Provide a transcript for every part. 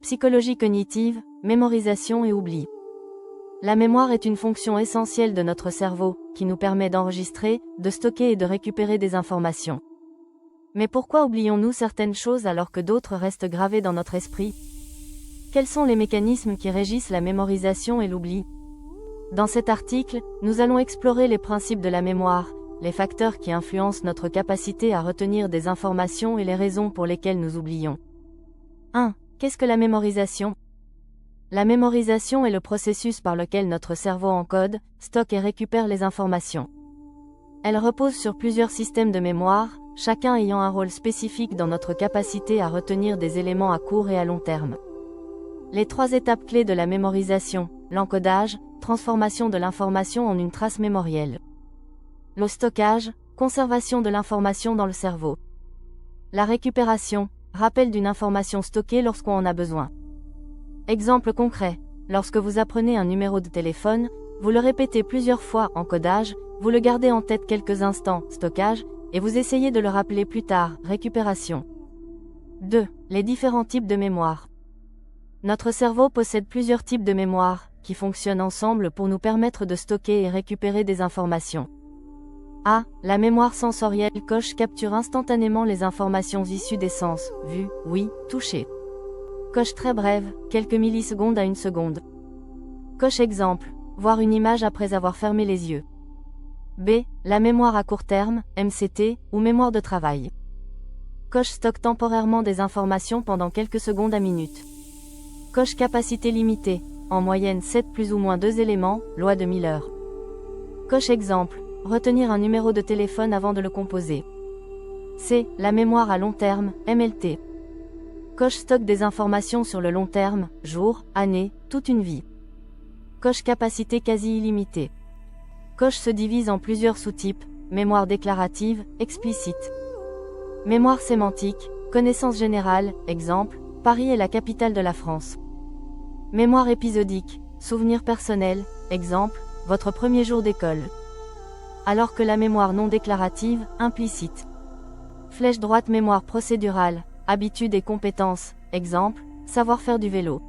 Psychologie cognitive, mémorisation et oubli. La mémoire est une fonction essentielle de notre cerveau, qui nous permet d'enregistrer, de stocker et de récupérer des informations. Mais pourquoi oublions-nous certaines choses alors que d'autres restent gravées dans notre esprit? Quels sont les mécanismes qui régissent la mémorisation et l'oubli? Dans cet article, nous allons explorer les principes de la mémoire, les facteurs qui influencent notre capacité à retenir des informations et les raisons pour lesquelles nous oublions. 1. Qu'est-ce que la mémorisation? La mémorisation est le processus par lequel notre cerveau encode, stocke et récupère les informations. Elle repose sur plusieurs systèmes de mémoire, chacun ayant un rôle spécifique dans notre capacité à retenir des éléments à court et à long terme. Les 3 étapes clés de la mémorisation: l'encodage, transformation de l'information en une trace mémorielle. Le stockage, conservation de l'information dans le cerveau. La récupération, rappel d'une information stockée lorsqu'on en a besoin. Exemple concret, lorsque vous apprenez un numéro de téléphone, vous le répétez plusieurs fois, encodage, vous le gardez en tête quelques instants, stockage, et vous essayez de le rappeler plus tard, récupération. 2. Les différents types de mémoire. Notre cerveau possède plusieurs types de mémoire, qui fonctionnent ensemble pour nous permettre de stocker et récupérer des informations. A. La mémoire sensorielle coche capture instantanément les informations issues des sens, vue, ouïe, toucher. Coche très brève, quelques millisecondes à 1 seconde. Coche exemple, voir une image après avoir fermé les yeux. B. La mémoire à court terme, MCT, ou mémoire de travail. Coche stocke temporairement des informations pendant quelques secondes à minutes. Coche capacité limitée, en moyenne 7 plus ou moins 2 éléments, loi de Miller. Coche exemple, retenir un numéro de téléphone avant de le composer. C. La mémoire à long terme, MLT. Coche stocke des informations sur le long terme, jours, années, toute une vie. Coche capacité quasi illimitée. Coche se divise en plusieurs sous-types: mémoire déclarative, explicite. Mémoire sémantique, connaissance générale, exemple, Paris est la capitale de la France. Mémoire épisodique, souvenir personnel, exemple, votre premier jour d'école. Alors que la mémoire non déclarative, implicite. Flèche droite mémoire procédurale, habitudes et compétences, exemple, savoir faire du vélo.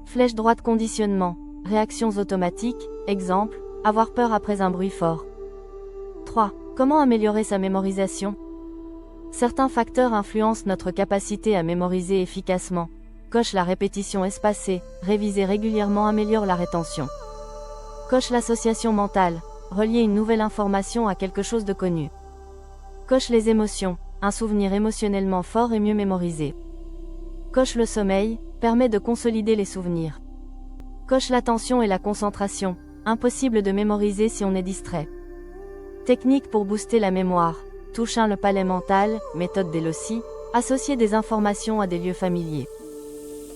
Flèche droite conditionnement, réactions automatiques, exemple, avoir peur après un bruit fort. 3. Comment améliorer sa mémorisation? Certains facteurs influencent notre capacité à mémoriser efficacement. Coche la répétition espacée, réviser régulièrement améliore la rétention. Coche l'association mentale, relier une nouvelle information à quelque chose de connu. Coche les émotions, un souvenir émotionnellement fort est mieux mémorisé. Coche le sommeil, permet de consolider les souvenirs. Coche l'attention et la concentration, impossible de mémoriser si on est distrait. Technique pour booster la mémoire, touche 1 le palais mental, méthode Delossi, associer des informations à des lieux familiers.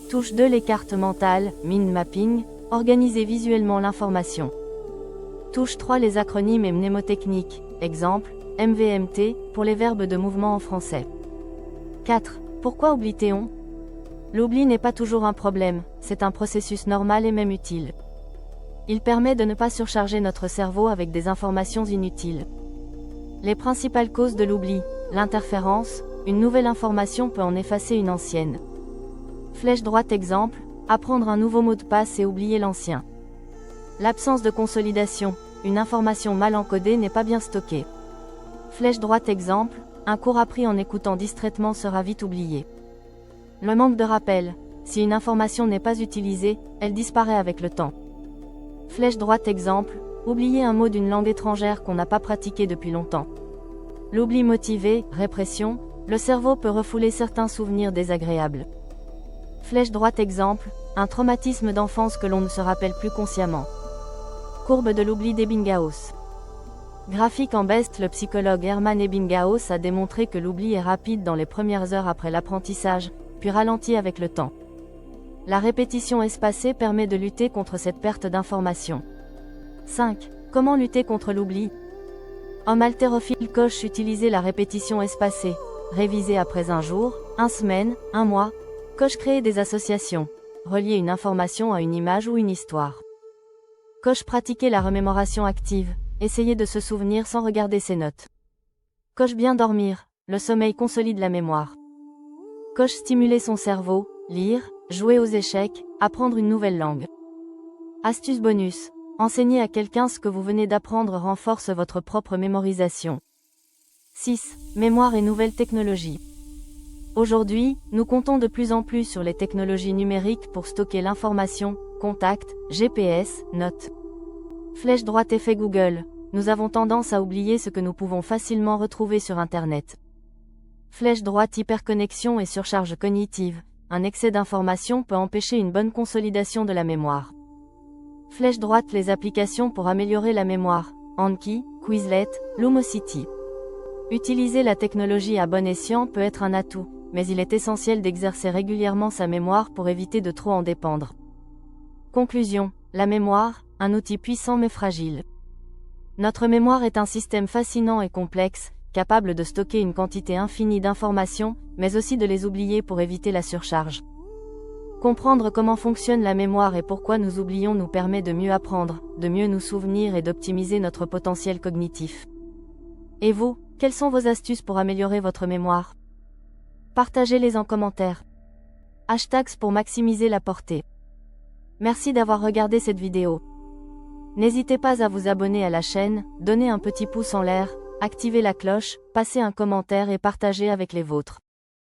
Touche 2 les cartes mentales, mind mapping, organiser visuellement l'information. Touche 3 les acronymes et mnémotechniques, exemple, MVMT, pour les verbes de mouvement en français. 4. Pourquoi oublie-t-on? L'oubli n'est pas toujours un problème, c'est un processus normal et même utile. Il permet de ne pas surcharger notre cerveau avec des informations inutiles. Les principales causes de l'oubli: l'interférence, une nouvelle information peut en effacer une ancienne. Flèche droite exemple, apprendre un nouveau mot de passe et oublier l'ancien. L'absence de consolidation, une information mal encodée n'est pas bien stockée. Flèche droite exemple, un cours appris en écoutant distraitement sera vite oublié. Le manque de rappel, si une information n'est pas utilisée, elle disparaît avec le temps. Flèche droite exemple, oublier un mot d'une langue étrangère qu'on n'a pas pratiqué depuis longtemps. L'oubli motivé, répression, le cerveau peut refouler certains souvenirs désagréables. Flèche droite exemple, un traumatisme d'enfance que l'on ne se rappelle plus consciemment. Courbe de l'oubli d'Ebbinghaus. Graphique en BEST, le psychologue Hermann Ebbinghaus a démontré que l'oubli est rapide dans les premières heures après l'apprentissage, puis ralentit avec le temps. La répétition espacée permet de lutter contre cette perte d'information. 5. Comment lutter contre l'oubli? Homme haltérophile coche utiliser la répétition espacée, réviser après un jour, 1 semaine, 1 mois. Coche créer des associations, relier une information à une image ou une histoire. Coche pratiquer la remémoration active, essayer de se souvenir sans regarder ses notes. Coche bien dormir, le sommeil consolide la mémoire. Coche stimuler son cerveau, lire, jouer aux échecs, apprendre une nouvelle langue. Astuce bonus. Enseigner à quelqu'un ce que vous venez d'apprendre renforce votre propre mémorisation. 6. Mémoire et nouvelles technologies. Aujourd'hui, nous comptons de plus en plus sur les technologies numériques pour stocker l'information, contacts, GPS, notes. Flèche droite effet Google. Nous avons tendance à oublier ce que nous pouvons facilement retrouver sur Internet. Flèche droite hyperconnexion et surcharge cognitive. Un excès d'informations peut empêcher une bonne consolidation de la mémoire. Flèche droite les applications pour améliorer la mémoire. Anki, Quizlet, Lumosity. Utiliser la technologie à bon escient peut être un atout, mais il est essentiel d'exercer régulièrement sa mémoire pour éviter de trop en dépendre. Conclusion. La mémoire, un outil puissant mais fragile. Notre mémoire est un système fascinant et complexe, capable de stocker une quantité infinie d'informations, mais aussi de les oublier pour éviter la surcharge. Comprendre comment fonctionne la mémoire et pourquoi nous oublions nous permet de mieux apprendre, de mieux nous souvenir et d'optimiser notre potentiel cognitif. Et vous, quelles sont vos astuces pour améliorer votre mémoire? Partagez-les en commentaire. Hashtags pour maximiser la portée. Merci d'avoir regardé cette vidéo. N'hésitez pas à vous abonner à la chaîne, donner un petit pouce en l'air, activer la cloche, passer un commentaire et partager avec les vôtres.